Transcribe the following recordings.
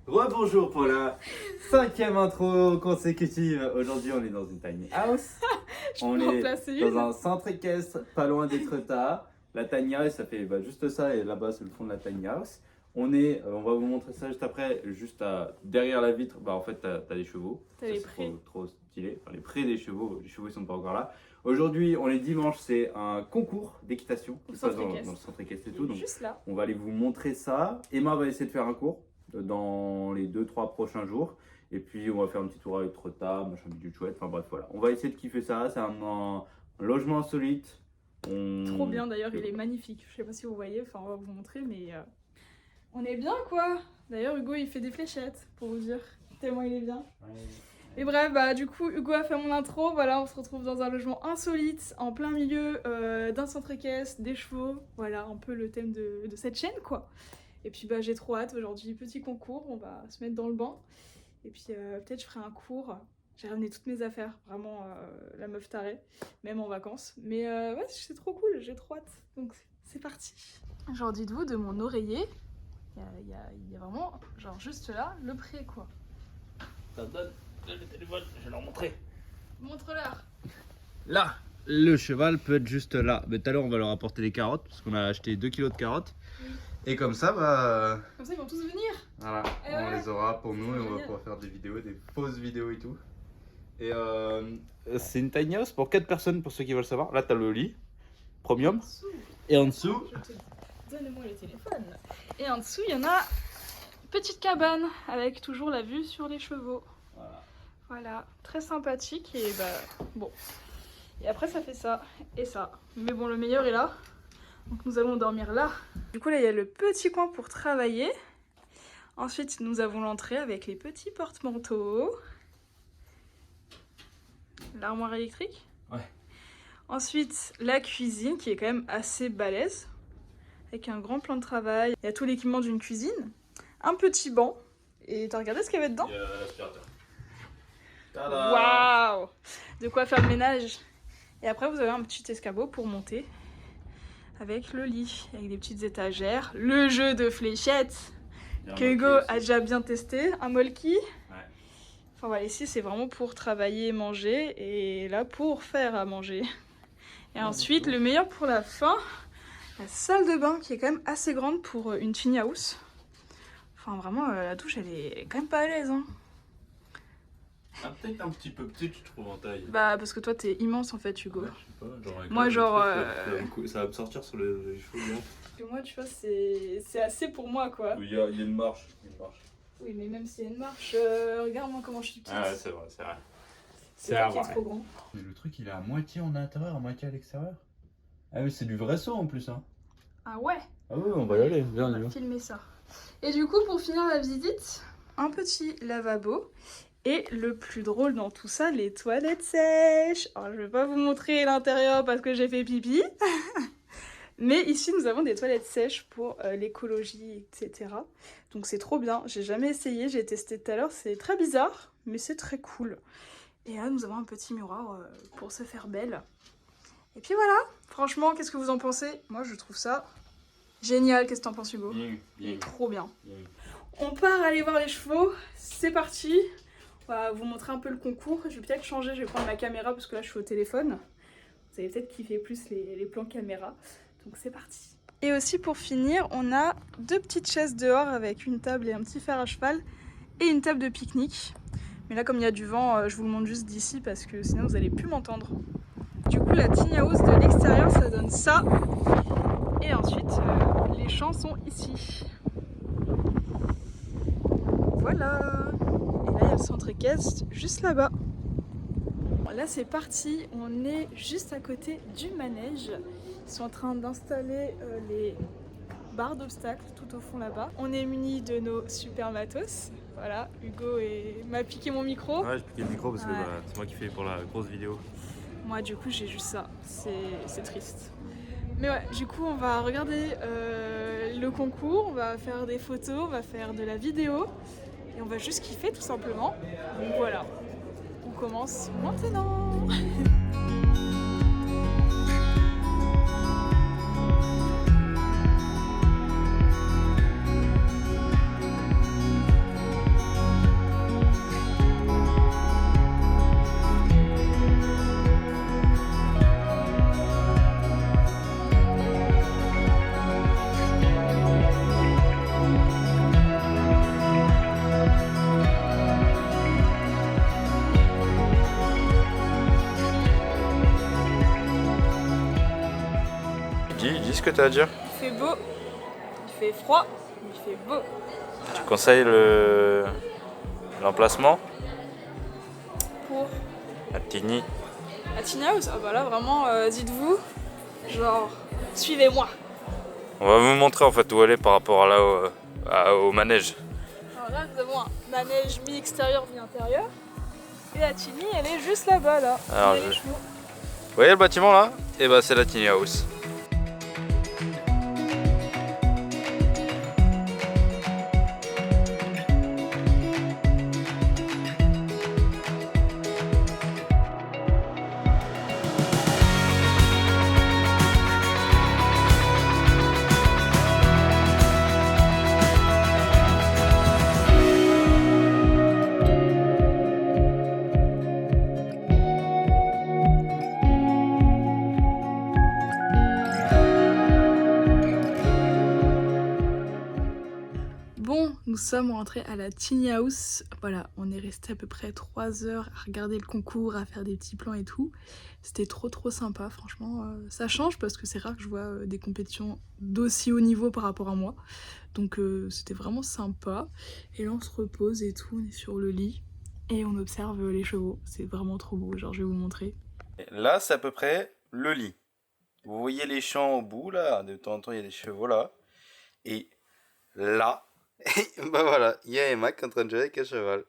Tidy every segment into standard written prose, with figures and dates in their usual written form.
Rebonjour pour la 5e intro consécutive. Aujourd'hui, on est dans une tiny house. On est dans un centre équestre, pas loin d'Étretat. La tiny house, ça fait juste ça, et là-bas, c'est le fond de la tiny house. On va vous montrer ça juste après, derrière la vitre. En fait, t'as les chevaux. T'as les prés. Trop stylé. Enfin, les prés des chevaux. Les chevaux, ils sont pas encore là. Aujourd'hui, on est dimanche, c'est un concours d'équitation qui se passe dans le centre équestre et tout. Donc, juste là. on va aller vous montrer ça. Emma va essayer de faire un cours dans les 2-3 prochains jours. Et puis, on va faire un petit tour avec Trota, machin du chouette. Enfin bref, voilà. On va essayer de kiffer ça. C'est un logement insolite. Trop bien d'ailleurs, il est magnifique. Je sais pas si vous voyez, enfin on va vous montrer, mais on est bien quoi. D'ailleurs, Hugo il fait des fléchettes pour vous dire tellement il est bien. Ouais. Et bref, du coup, Hugo a fait mon intro. Voilà, on se retrouve dans un logement insolite, en plein milieu d'un centre équestre, des chevaux. Voilà, un peu le thème de cette chaîne, quoi. Et puis, j'ai trop hâte. Aujourd'hui, petit concours, on va se mettre dans le banc. Et puis, peut-être je ferai un cours. J'ai ramené toutes mes affaires, vraiment la meuf tarée, même en vacances. Mais ouais, c'est trop cool, j'ai trop hâte. Donc, c'est parti. Genre, dites-vous, de mon oreiller, il y a vraiment, genre, juste là, le pré, quoi. Donne le téléphone, je vais leur montrer. Montre-leur. Là, le cheval peut être juste là. Mais tout à l'heure, on va leur apporter des carottes, parce qu'on a acheté 2 kilos de carottes. Oui. Et comme ça, Comme ça, ils vont tous venir. Voilà, Et on ouais. les aura pour nous et on va génial. pouvoir faire des vidéos, des fausses vidéos et tout. Et c'est une tiny house pour 4 personnes, pour ceux qui veulent savoir. Là, t'as le lit, premium. Et en dessous, Donne-moi le téléphone. Et en dessous, il y en a une petite cabane avec toujours la vue sur les chevaux. Voilà, très sympathique et bon. Et après, ça fait ça et ça. Mais bon, le meilleur est là. Donc nous allons dormir là. Du coup, là, il y a le petit coin pour travailler. Ensuite, nous avons l'entrée avec les petits porte-manteaux. L'armoire électrique. Ouais. Ensuite, la cuisine qui est quand même assez balèze. Avec un grand plan de travail. Il y a tout l'équipement d'une cuisine. Un petit banc. Et t'as regardé ce qu'il y avait dedans? il y a l'aspirateur. Waouh! De quoi faire le ménage. Et après, vous avez un petit escabeau pour monter. Avec le lit, avec des petites étagères. Le jeu de fléchettes que Hugo a déjà bien testé. Un molki. Ouais. Enfin voilà, ici c'est vraiment pour travailler et manger. Et là pour faire à manger. Et ensuite, le meilleur pour la fin, la salle de bain qui est quand même assez grande pour une tiny house. Enfin vraiment, la douche elle est quand même pas à l'aise. Hein. Peut-être un petit peu petite, je trouve, en taille. Parce que toi t'es immense en fait, Hugo. Ouais, je sais pas, avec Moi, genre, ça va me sortir sur les cheveux. Non. Parce que moi, tu vois, c'est assez pour moi, quoi. Il y a une marche. Oui, mais même s'il y a une marche, regarde-moi comment je suis petite. Ah ouais, c'est vrai, c'est vrai. C'est toi qui est trop grand. Mais le truc, il est à moitié en intérieur, à moitié à l'extérieur. Ah oui, c'est du vrai saut en plus, hein. Ah ouais? Ah oui, on va y aller, viens, On va filmer ça. Et du coup, pour finir la visite, un petit lavabo. Et le plus drôle dans tout ça, les toilettes sèches. Alors, je vais pas vous montrer l'intérieur parce que j'ai fait pipi. Mais ici, nous avons des toilettes sèches pour l'écologie, etc. Donc c'est trop bien. J'ai jamais essayé, j'ai testé tout à l'heure. C'est très bizarre, mais c'est très cool. Et là, nous avons un petit miroir pour se faire belle. Et puis voilà. Franchement, qu'est-ce que vous en pensez? Moi, je trouve ça génial. Qu'est-ce que t'en penses, Hugo? Bien. Trop bien. On part aller voir les chevaux. C'est parti. On va vous montrer un peu le concours. Je vais peut-être changer, je vais prendre ma caméra parce que là je suis au téléphone. Vous allez peut-être kiffer plus les plans caméra. Donc c'est parti. Et aussi pour finir, on a 2 petites chaises dehors avec une table et un petit fer à cheval et une table de pique-nique. Mais là comme il y a du vent, je vous le montre juste d'ici parce que sinon vous allez plus m'entendre. Du coup la tiny house de l'extérieur ça donne ça. Et ensuite les champs sont ici. Voilà. Et là, il y a le centre équestre juste là-bas. Là, c'est parti. On est juste à côté du manège. Ils sont en train d'installer les barres d'obstacles tout au fond là-bas. On est munis de nos super matos. Voilà, Hugo m'a piqué mon micro. Ouais, j'ai piqué le micro parce que c'est moi qui fais pour la grosse vidéo. Moi, du coup, j'ai juste ça. C'est triste. Mais ouais, du coup, on va regarder le concours. On va faire des photos, on va faire de la vidéo. Et on va juste kiffer tout simplement. Donc voilà, on commence maintenant. que tu as à dire? Il fait beau, il fait froid, il fait beau. Tu conseilles l'emplacement? Pour À Tigny. à Tiny House, ah bah là vraiment, dites-vous, genre, suivez-moi. On va vous montrer en fait où elle est par rapport à là au manège. Alors là, nous avons un manège mi-extérieur, mi-intérieur. Et la Tiny, elle est juste là-bas, là. Alors, vous voyez le bâtiment là? Et bah c'est la Tiny House. Nous sommes rentrés à la Tiny House. Voilà, on est resté à peu près 3 heures à regarder le concours, à faire des petits plans et tout. C'était trop sympa, franchement. Ça change parce que c'est rare que je vois des compétitions d'aussi haut niveau par rapport à moi. Donc c'était vraiment sympa. Et là on se repose et tout, on est sur le lit et on observe les chevaux. C'est vraiment trop beau, genre je vais vous montrer. Là c'est à peu près le lit. Vous voyez les champs au bout là, de temps en temps il y a des chevaux là. Et là, bah voilà, il y a Emma qui est en train de jouer avec un cheval.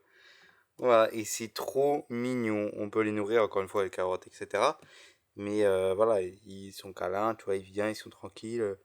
Voilà, et c'est trop mignon. On peut les nourrir encore une fois avec carottes, etc. Mais voilà, ils sont câlins, tu vois, ils viennent, ils sont tranquilles.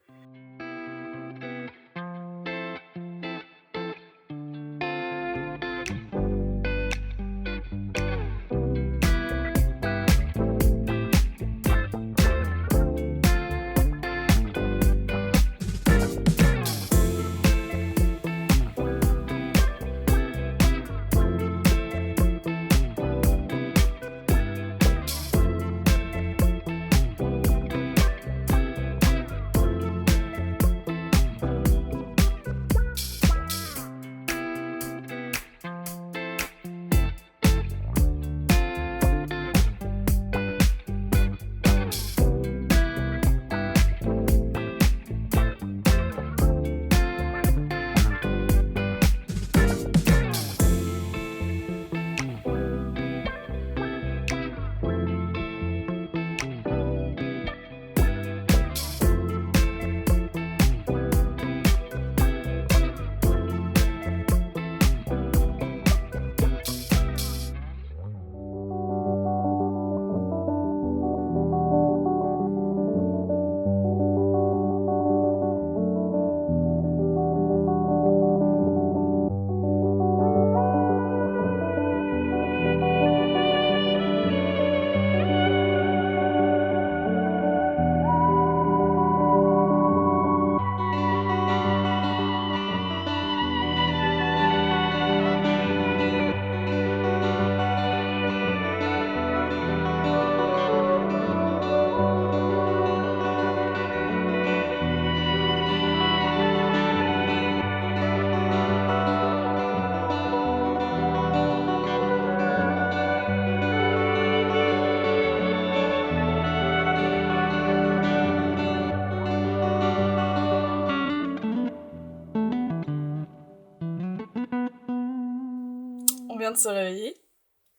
On vient de se réveiller.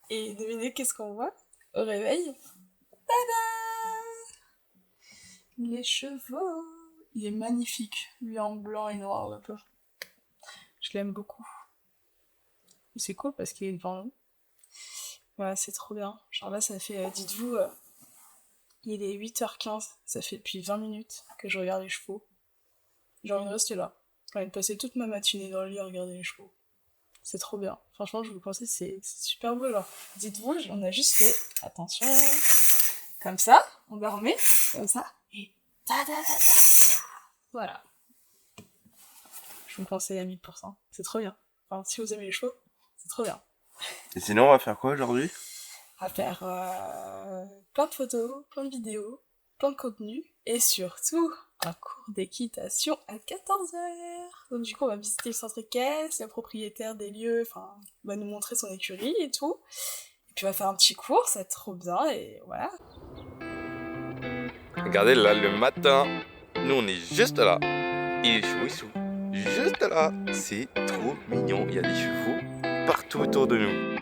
Et devinez qu'est-ce qu'on voit au réveil? Tada! Les chevaux. Il est magnifique, lui en blanc et noir, le peu. Je l'aime beaucoup. Et c'est cool parce qu'il est devant nous. Voilà, c'est trop bien. Genre là, ça fait, dites-vous, il est 8h15. Ça fait depuis 20 minutes que je regarde les chevaux. J'ai envie de rester là. J'ai envie de passer toute ma matinée dans le lit à regarder les chevaux. C'est trop bien. Franchement, je vous le conseille, c'est super beau. Genre, dites-vous, on a juste fait, attention, comme ça, on la remet, comme ça, et voilà. Je vous le conseille à 1000%. C'est trop bien. Enfin, si vous aimez les chevaux, c'est trop bien. Et sinon, on va faire quoi aujourd'hui? On va faire plein de photos, plein de vidéos, plein de contenu, et surtout, un cours d'équitation à 14h. Donc du coup, on va visiter le centre équestre, la propriétaire des lieux, enfin, va nous montrer son écurie et tout. Et puis on va faire un petit cours, ça va être trop bien, et voilà. Regardez là, le matin, Nous, on est juste là. Et les chevaux, ils sont juste là. C'est trop mignon. Il y a des chevaux partout autour de nous.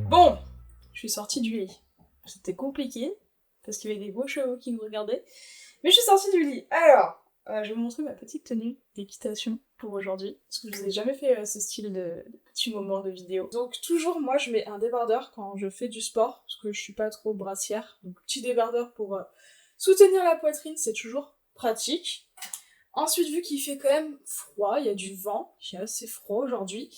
Bon, je suis sortie du lit. C'était compliqué, parce qu'il y avait des beaux chevaux qui nous regardaient. Mais je suis sortie du lit. Alors, je vais vous montrer ma petite tenue d'équitation pour aujourd'hui. Parce que je vous ai jamais fait ce style de petit moment de vidéo. Donc toujours, moi, je mets un débardeur quand je fais du sport, parce que je suis pas trop brassière. Donc petit débardeur pour soutenir la poitrine, c'est toujours pratique. Ensuite, vu qu'il fait quand même froid, il y a du vent, il est assez froid aujourd'hui,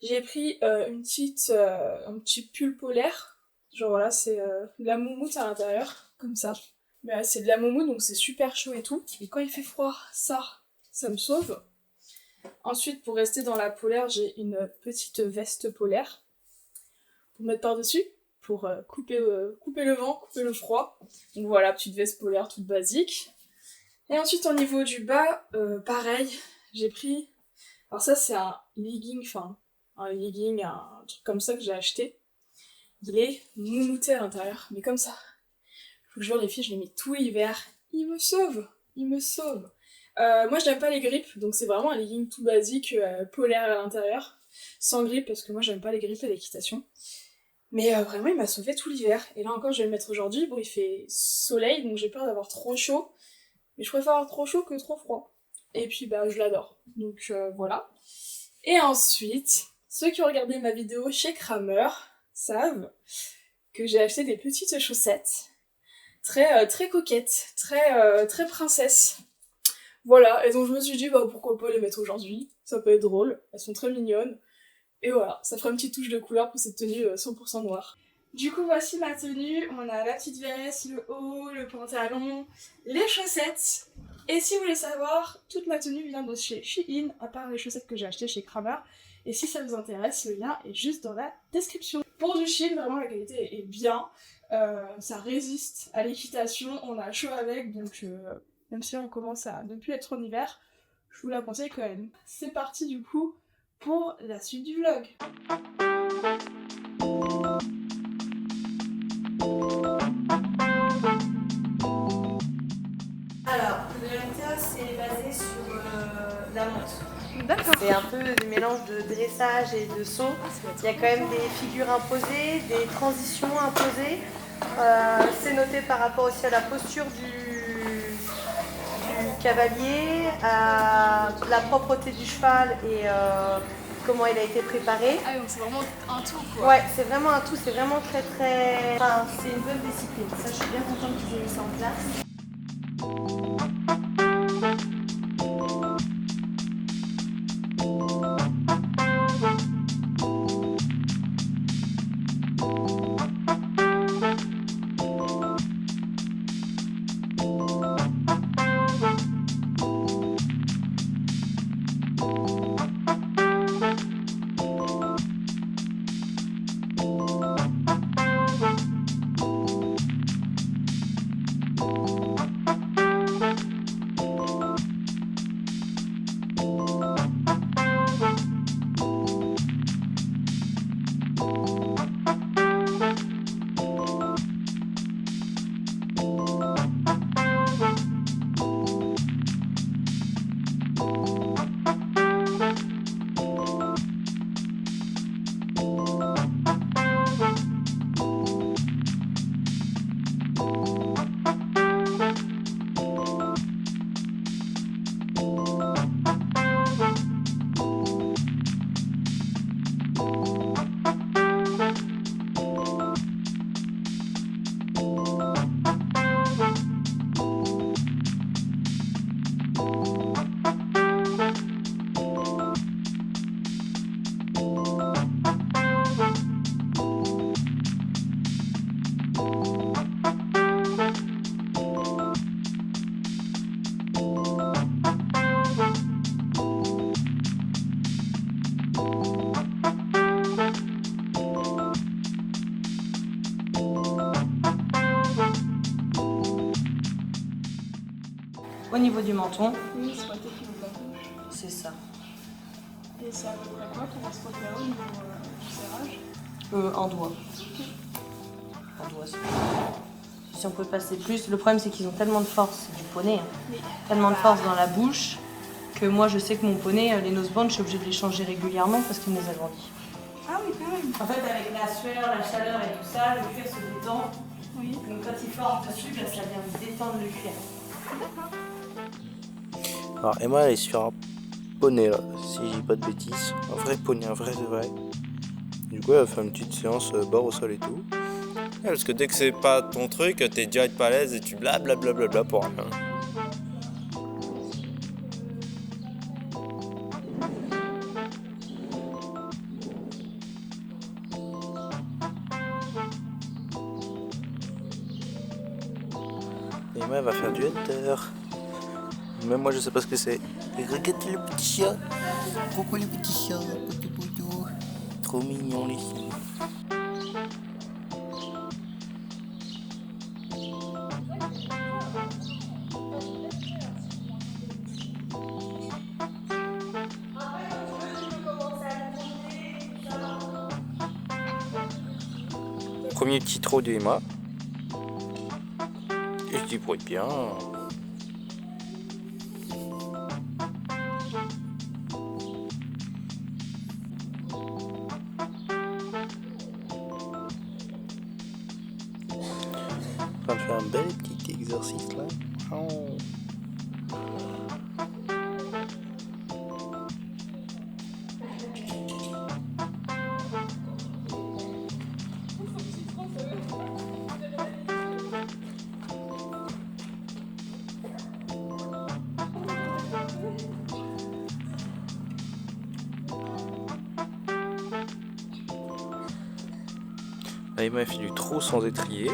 j'ai pris un petit pull polaire. Genre voilà, c'est de la moumoute à l'intérieur, comme ça. Mais c'est de la moumoute, donc c'est super chaud et tout. Et quand il fait froid, ça me sauve. Ensuite, pour rester dans la polaire, j'ai une petite veste polaire pour mettre par-dessus, pour couper le vent, couper le froid. Donc voilà, petite veste polaire toute basique. Et ensuite, au niveau du bas, pareil, j'ai pris... Alors ça, c'est un legging, un truc comme ça que j'ai acheté. Il est moumouté à l'intérieur, mais comme ça. Je vous jure, les filles, je l'ai mis tout l'hiver. Il me sauve. Moi, je n'aime pas les grippes, donc c'est vraiment un legging tout basique, polaire à l'intérieur, sans grippe, parce que moi, j'aime pas les grippes à l'équitation. Mais vraiment, il m'a sauvé tout l'hiver. Et là encore, je vais le mettre aujourd'hui. Bon, il fait soleil, donc j'ai peur d'avoir trop chaud. Mais je préfère avoir trop chaud que trop froid. Et puis, bah, je l'adore. Donc, voilà. Et ensuite, ceux qui ont regardé ma vidéo chez Kramer savent que j'ai acheté des petites chaussettes très coquettes, très princesse. Voilà, et donc je me suis dit, bah pourquoi pas les mettre aujourd'hui, ça peut être drôle, elles sont très mignonnes. Et voilà, ça fera une petite touche de couleur pour cette tenue 100% noire. Du coup, voici ma tenue, on a la petite veste, le haut, le pantalon, les chaussettes. Et si vous voulez savoir, toute ma tenue vient de chez Shein, à part les chaussettes que j'ai achetées chez Kramer. Et si ça vous intéresse, le lien est juste dans la description. Pour du Shein, vraiment la qualité est bien, ça résiste à l'équitation, on a chaud avec, donc même si on commence à ne plus être en hiver, je vous la conseille quand même. C'est parti du coup pour la suite du vlog. Alors, le Lanta, c'est basé sur la monte. D'accord. C'est un peu du mélange de dressage et de saut. Il y a quand même des figures imposées, des transitions imposées. C'est noté par rapport aussi à la posture du cavalier, à la propreté du cheval et comment il a été préparé. Ah donc c'est vraiment un tout quoi. Ouais, c'est vraiment un tout, c'est vraiment très. Enfin, c'est une bonne discipline. Ça, je suis bien contente qu'ils aient mis ça en place. au niveau du menton. Oui, c'est pas tes kilos de la bouche. C'est ça. Et c'est à peu près quoi ton escroquerie au niveau du serrage? En doigt. En doigt, si on peut passer plus. Le problème, c'est qu'ils ont tellement de force, c'est du poney, hein. Oui. Tellement de force dans la bouche que moi, je sais que mon poney, les nosebands, je suis obligée de les changer régulièrement parce qu'il me les agrandit. Ah oui, quand même. En fait, avec la sueur, la chaleur et tout ça, le cuir se détend. Oui. Donc quand il forme dessus, ça vient détendre le cuir. Alors Emma elle est sur un poney là, si je dis pas de bêtises. Un vrai poney, un vrai de vrai. Du coup elle va faire une petite séance barre au sol et tout. Ouais, parce que dès que c'est pas ton truc, t'es direct pas à l'aise et tu blablabla pour rien. Emma elle va faire du hunter. Même moi je sais pas ce que c'est. Et regardez le petit chat. Coucou les petits chats. Trop mignon les filles. Premier petit trot de Emma. Et je débrouille bien. On va faire un bel petit exercice là. Oh. Emma fait du trot sans étrier.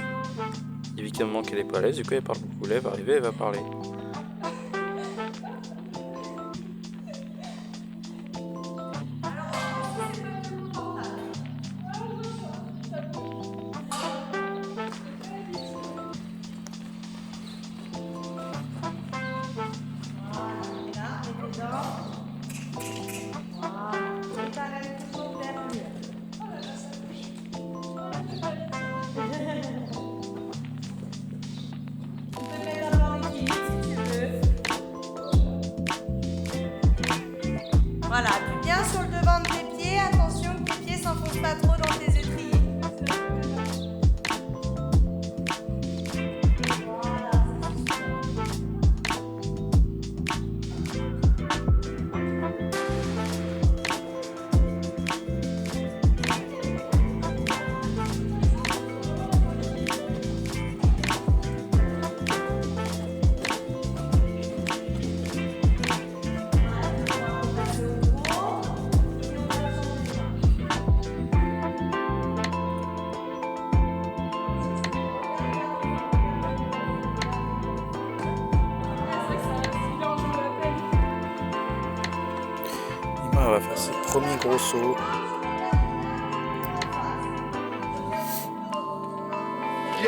Évidemment qu'elle est pas à l'aise, du coup elle parle beaucoup. Là elle va arriver, elle va parler. Voilà, appuie bien sur le devant de tes pieds. Attention que tes pieds s'enfoncent pas trop dans tes étriers. Emma va faire ses premiers gros sauts. Oui.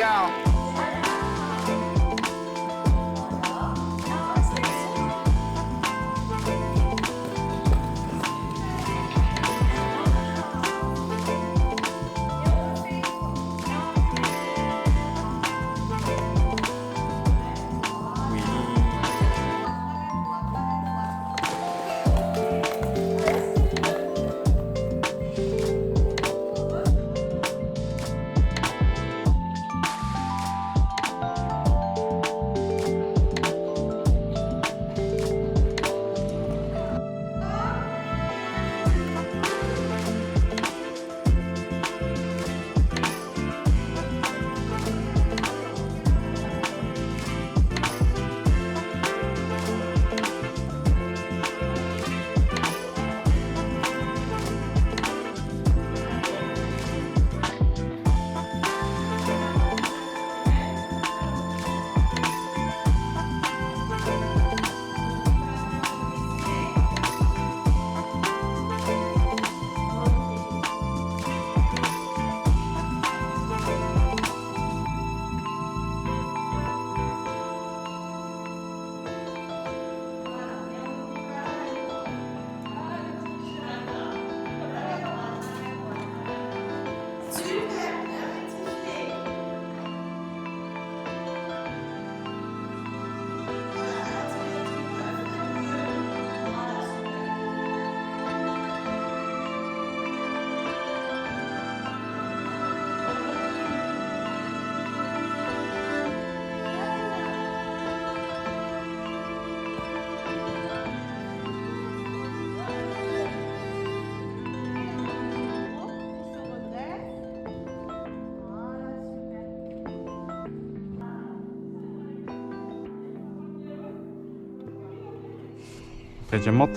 4e monte.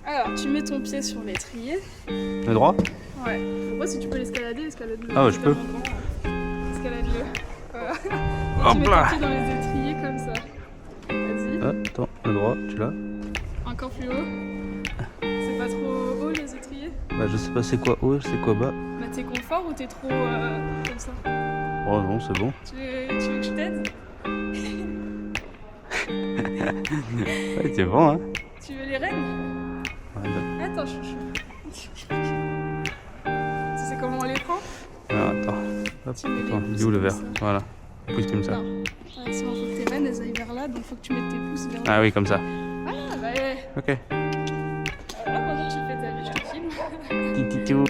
Alors, tu mets ton pied sur l'étrier. Le droit? Ouais. Après, si tu peux l'escalader, escalade-le. Ah ouais, je peux. Escalade-le. Voilà. Hop Tu mets là. ton pied dans les étriers comme ça. Vas-y. Ah, attends, le droit, tu l'as? Encore plus haut. C'est pas trop haut les étriers? Bah, je sais pas c'est quoi haut, c'est quoi bas. Bah, t'es confort ou t'es trop comme ça? Oh non, c'est bon. Tu veux que je t'aide? Ouais, c'est bon, hein. Tu veux les rênes? Ouais, Attends, chouchou. Tu sais comment on les prend? alors, attends. Hop, Tu mets les attends, il est où pouces le verre? comme ça. Voilà. Pousse comme ça. Non. Ouais, sinon, faut que tes rênes elles aillent vers là, donc faut que tu mettes tes pouces vers là. Ah oui, comme ça. Ah, bah ouais. Ok. Voilà, pendant que tu fais ta vie, je te filme. Tititou.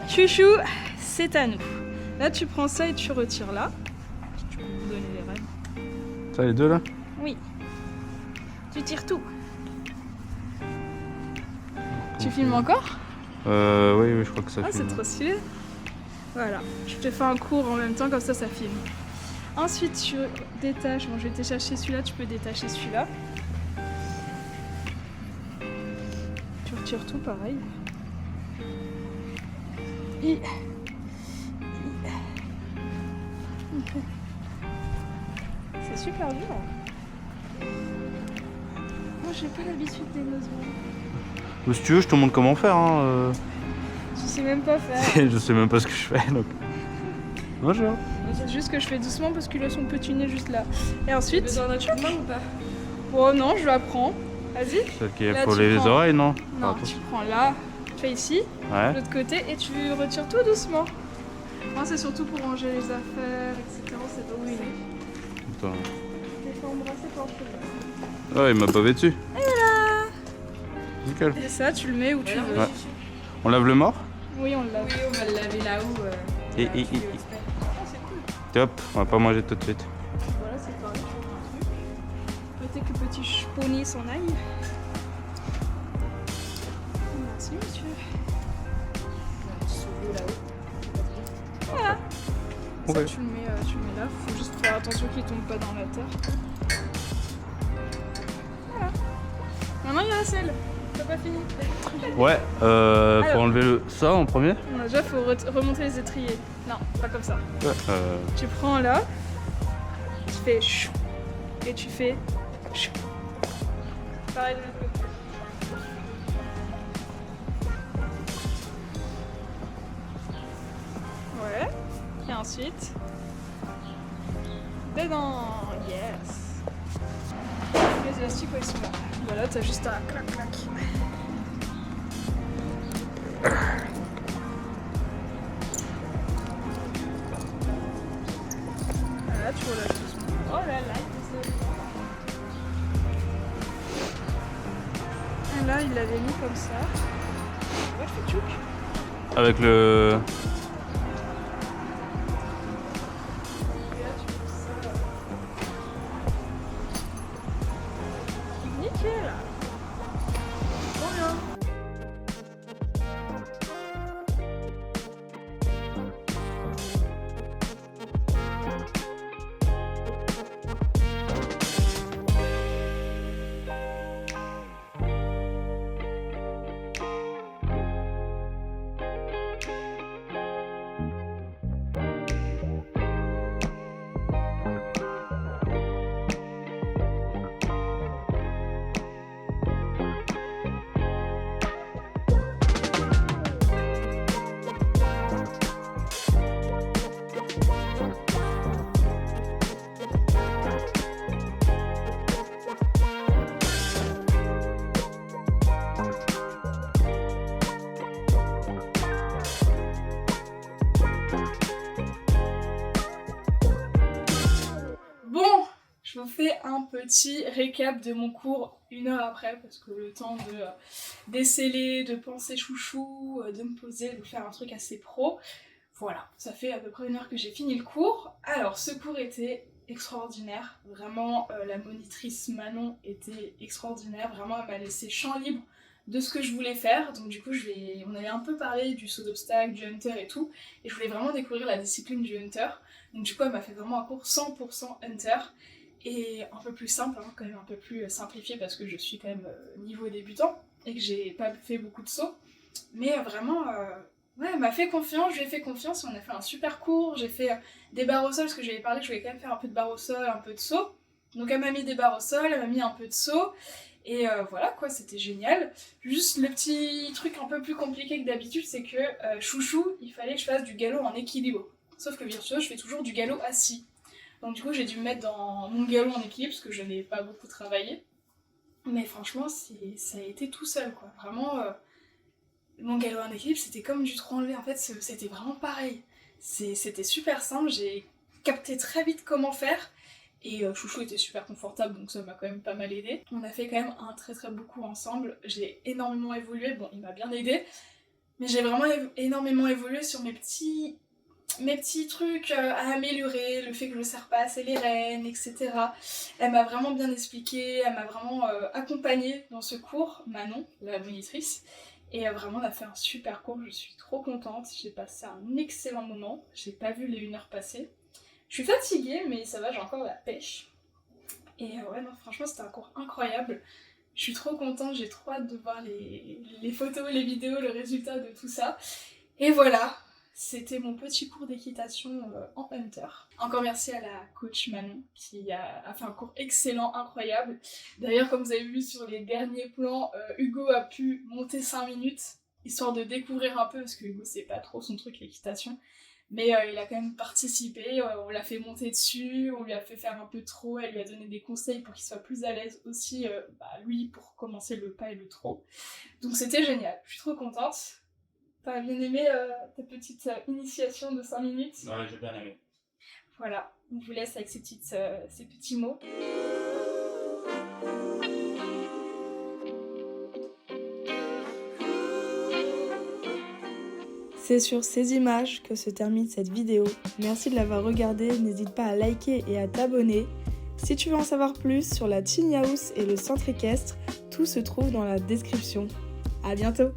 Chouchou, c'est à nous. Là, tu prends ça et tu retires là. Tu peux vous donner les rênes. Ça, les deux là? Oui. Tu tires tout. Tu filmes encore? Oui, je crois que ça Ah, filme. c'est trop stylé. Voilà, je te fais un cours en même temps, comme ça filme. Ensuite, tu détaches. Bon, je vais détacher celui-là, tu peux détacher celui-là. Tu retires tout pareil. Et... Ok. C'est super dur. Moi, j'ai pas l'habitude des nosebleeds. Mais si tu veux, je te montre comment faire. Hein. Je sais même pas faire. Je sais même pas ce que je fais. Donc... Bonjour. C'est juste que je fais doucement parce qu'il a son petit nez juste là. Et ensuite. Tu veux dans notre main ou pas? Oh non, je la prends. Vas-y. Celle qui est Là, pour tu les prends- oreilles, non? Non, Attends. tu prends là, tu fais ici, de Ouais. l'autre côté, et tu retires tout doucement. Moi, c'est surtout pour ranger les affaires, etc. C'est pas oui. Attends. Les faut embrasser par le cheveu. Oh, il m'a pavé dessus. Nickel. Et ça, tu le mets où tu veux. Ouais. On lave le mort? Oui, on le lave. Oui, on va le laver là-haut. Et- Ah, c'est cool. Hop, on va pas manger tout de suite. Voilà, c'est pareil, je fais un truc. Peut-être que petit pony s'en aille. Merci, monsieur. Voilà. Ça, Ouais. tu le mets là. Faut juste faire attention qu'il tombe pas dans la terre. Voilà. Maintenant, il y a la selle. T'as pas fini. Ouais, Alors. faut enlever ça en premier. Non, déjà, faut remonter les étriers. Non, pas comme ça. Ouais. Tu prends là, tu fais chou, et tu fais chou. Pareil de l'autre côté. Ouais. Et ensuite, dedans. Yes. Les élastiques, ouais, ils sont là. Voilà, t'as juste à clac clac. Voilà, tu relâches doucement. Oh là là, et là, il l'avait mis comme ça. Ouais, je fais tchouk. Avec le... Nickel. Trop bien. Bon, je vous fais un petit récap de mon cours 1 heure après, parce que le temps de déceler, de penser chouchou, de me poser, de faire un truc assez pro. Voilà, ça fait à peu près 1 heure que j'ai fini le cours. Alors, ce cours était extraordinaire. Vraiment, la monitrice Manon était extraordinaire. Vraiment, elle m'a laissé champ libre de ce que je voulais faire. Donc du coup, on avait un peu parlé du saut d'obstacle, du hunter et tout. Et je voulais vraiment découvrir la discipline du hunter. Donc du coup, elle m'a fait vraiment un cours 100% hunter. Et un peu plus simple, hein, quand même un peu plus simplifié parce que je suis quand même niveau débutant et que j'ai pas fait beaucoup de sauts. Mais vraiment, ouais, elle m'a fait confiance, je lui ai fait confiance, on a fait un super cours, j'ai fait des barres au sol parce que j'avais parlé que je voulais quand même faire un peu de barres au sol, un peu de saut. Donc elle m'a mis des barres au sol, elle m'a mis un peu de saut, et voilà quoi, c'était génial. Juste le petit truc un peu plus compliqué que d'habitude, c'est que chouchou, il fallait que je fasse du galop en équilibre. Sauf que virtuose, je fais toujours du galop assis. Donc du coup, j'ai dû me mettre dans mon galop en équilibre parce que je n'ai pas beaucoup travaillé. Mais franchement, ça a été tout seul quoi. Vraiment, mon galop en équilibre, c'était comme du trop enlevé. En fait, c'était vraiment pareil. C'était super simple, j'ai capté très vite comment faire. Et chouchou était super confortable, donc ça m'a quand même pas mal aidé. On a fait quand même un très très beau cours ensemble. J'ai énormément évolué, bon, il m'a bien aidé. Mais j'ai vraiment énormément évolué sur mes petits trucs à améliorer, le fait que je ne serre pas assez les rênes, etc. Elle m'a vraiment bien expliqué, elle m'a vraiment accompagnée dans ce cours, Manon, la monitrice. Et vraiment, on a fait un super cours, je suis trop contente, j'ai passé un excellent moment, j'ai pas vu les 1 heure passer. Je suis fatiguée, mais ça va, j'ai encore la pêche. Et ouais, non, franchement, c'était un cours incroyable. Je suis trop contente, j'ai trop hâte de voir les photos, les vidéos, le résultat de tout ça. Et voilà, c'était mon petit cours d'équitation en hunter. Encore merci à la coach Manon qui a fait un cours excellent, incroyable. D'ailleurs, comme vous avez vu sur les derniers plans, Hugo a pu monter 5 minutes, histoire de découvrir un peu, parce que Hugo c'est pas trop son truc l'équitation. Mais il a quand même participé, on l'a fait monter dessus, on lui a fait faire un peu de trot, elle lui a donné des conseils pour qu'il soit plus à l'aise aussi, lui, pour commencer le pas et le trot. Donc c'était génial, je suis trop contente. T'as bien aimé ta petite initiation de 5 minutes? Ouais, j'ai bien aimé. Voilà, on vous laisse avec ces petits mots. C'est sur ces images que se termine cette vidéo. Merci de l'avoir regardée, n'hésite pas à liker et à t'abonner. Si tu veux en savoir plus sur la Tiny House et le centre équestre, tout se trouve dans la description. À bientôt!